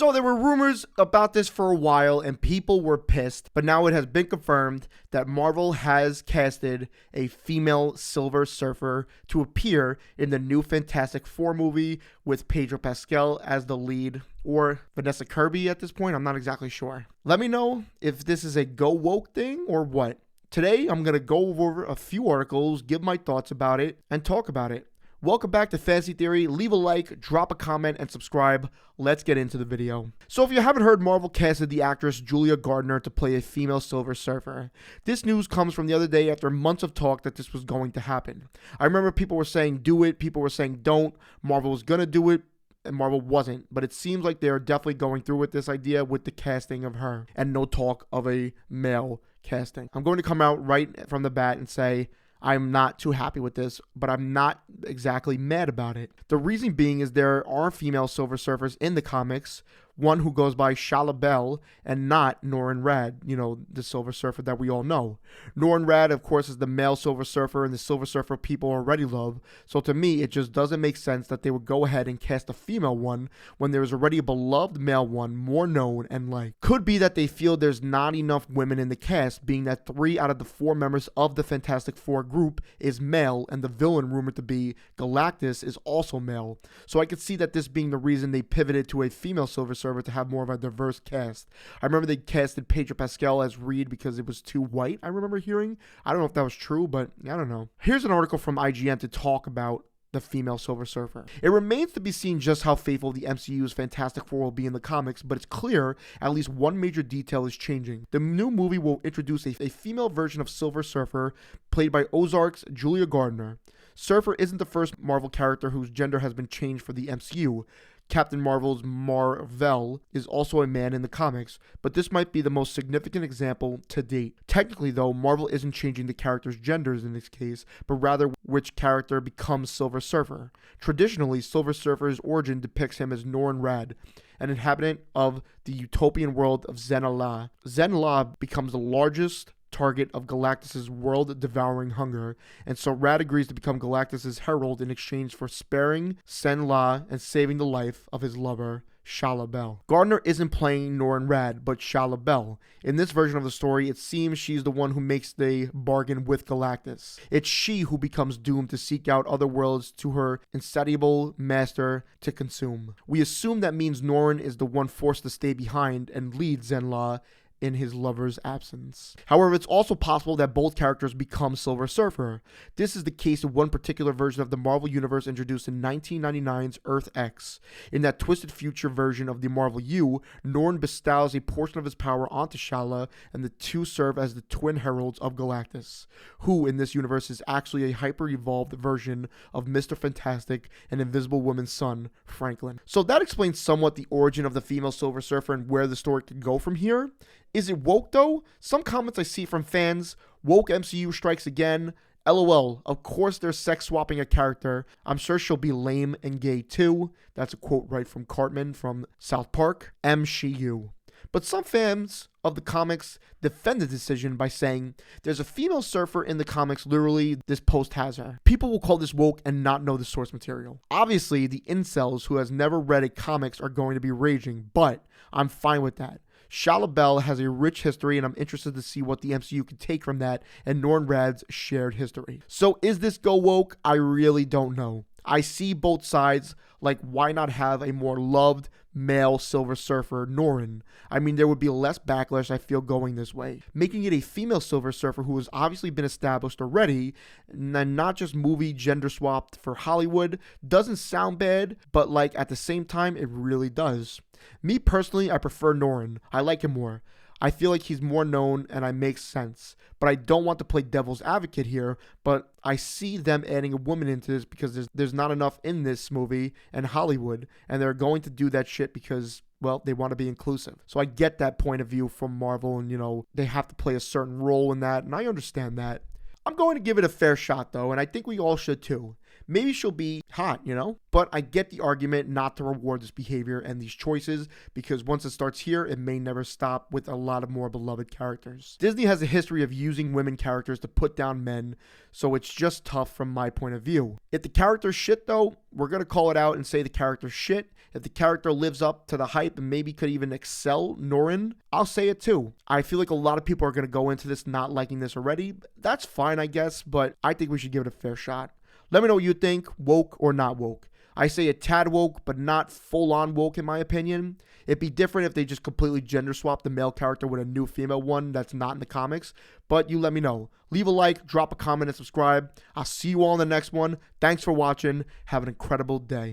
So there were rumors about this for a while and people were pissed, but now it has been confirmed that Marvel has casted a female Silver Surfer to appear in the new Fantastic Four movie with Pedro Pascal as the lead, or Vanessa Kirby at this point. I'm not exactly sure. Let me know if this is a go woke thing or what. Today, I'm going to go over a few articles, give my thoughts about it, and talk about it. Welcome back to Fantasy Theory. Leave a like, drop a comment, and subscribe. Let's get into the video. So if you haven't heard, Marvel casted the actress Julia Gardner to play a female Silver Surfer. This news comes from the other day after months of talk that this was going to happen. I remember people were saying do it, people were saying don't, Marvel was going to do it, and Marvel wasn't. But it seems like they are definitely going through with this idea with the casting of her, and no talk of a male casting. I'm going to come out right from the bat and say, I'm not too happy with this, but I'm not exactly mad about it. The reason being is there are female Silver Surfers in the comics, one who goes by Shala Bell and not Norrin Radd, the Silver Surfer that we all know. Norrin Radd, of course, is the male Silver Surfer and the Silver Surfer people already love, so to me, it just doesn't make sense that they would go ahead and cast a female one when there is already a beloved male one, more known and liked. Could be that they feel there's not enough women in the cast, being that 3 out of the 4 members of the Fantastic Four group is male, and the villain rumored to be Galactus is also male. So I could see that this being the reason they pivoted to a female Silver Surfer to have more of a diverse cast. I remember they casted Pedro Pascal as Reed because it was too white, I remember hearing. I don't know if that was true, but I don't know. Here's an article from IGN to talk about the female Silver Surfer. It remains to be seen just how faithful the MCU's Fantastic Four will be in the comics, but it's clear at least one major detail is changing. The new movie will introduce a female version of Silver Surfer, played by Ozark's Julia Gardner. Surfer isn't the first Marvel character whose gender has been changed for the MCU. Captain Marvel's Mar-Vell is also a man in the comics, but this might be the most significant example to date. Technically, though, Marvel isn't changing the characters' genders in this case, but rather which character becomes Silver Surfer. Traditionally, Silver Surfer's origin depicts him as Norrin Radd, an inhabitant of the utopian world of Zen-La. Zen-La becomes the largest target of Galactus' world-devouring hunger, and so Radd agrees to become Galactus' herald in exchange for sparing Zen-La and saving the life of his lover, Shala Bell. Gardner isn't playing Norrin Radd, but Shala Bell. In this version of the story, it seems she's the one who makes the bargain with Galactus. It's she who becomes doomed to seek out other worlds to her insatiable master to consume. We assume that means Norrin is the one forced to stay behind and lead Zen-La in his lover's absence. However, it's also possible that both characters become Silver Surfer. This is the case in one particular version of the Marvel Universe introduced in 1999's Earth X. In that twisted future version of the Marvel U, Norrin bestows a portion of his power onto Shala, and the two serve as the twin heralds of Galactus, who in this universe is actually a hyper-evolved version of Mr. Fantastic and Invisible Woman's son, Franklin. So that explains somewhat the origin of the female Silver Surfer and where the story could go from here. Is it woke though? Some comments I see from fans, woke MCU strikes again. LOL, of course they're sex swapping a character. I'm sure she'll be lame and gay too. That's a quote right from Cartman from South Park. MCU. But some fans of the comics defend the decision by saying there's a female surfer in the comics, literally this post has her. People will call this woke and not know the source material. Obviously, the incels who has never read a comics are going to be raging, but I'm fine with that. Shala Bell has a rich history, and I'm interested to see what the MCU can take from that and Norrin Radd's shared history. So is this go woke? I really don't know. I see both sides. Like, why not have a more loved male Silver Surfer, Norrin? I mean, there would be less backlash, I feel, going this way. Making it a female Silver Surfer who has obviously been established already, and not just movie gender swapped for Hollywood, doesn't sound bad, but like at the same time, it really does. Me personally, I prefer Norrin. I like him more. I feel like he's more known and it makes sense. But I don't want to play devil's advocate here, but I see them adding a woman into this because there's not enough in this movie and Hollywood, and they're going to do that shit because, well, they want to be inclusive. So I get that point of view from Marvel, and they have to play a certain role in that, and I understand that. I'm going to give it a fair shot though, and I think we all should too. maybe she'll be hot, you know? But I get the argument not to reward this behavior and these choices, because once it starts here, it may never stop with a lot of more beloved characters. Disney has a history of using women characters to put down men, so it's just tough from my point of view. If the character's shit though, we're gonna call it out and say the character's shit. If the character lives up to the hype and maybe could even excel Norrin, I'll say it too. I feel like a lot of people are gonna go into this not liking this already. That's fine, I guess, but I think we should give it a fair shot. Let me know what you think, woke or not woke. I say a tad woke, but not full-on woke in my opinion. It'd be different if they just completely gender swapped the male character with a new female one that's not in the comics. But you let me know. Leave a like, drop a comment, and subscribe. I'll see you all in the next one. Thanks for watching. Have an incredible day.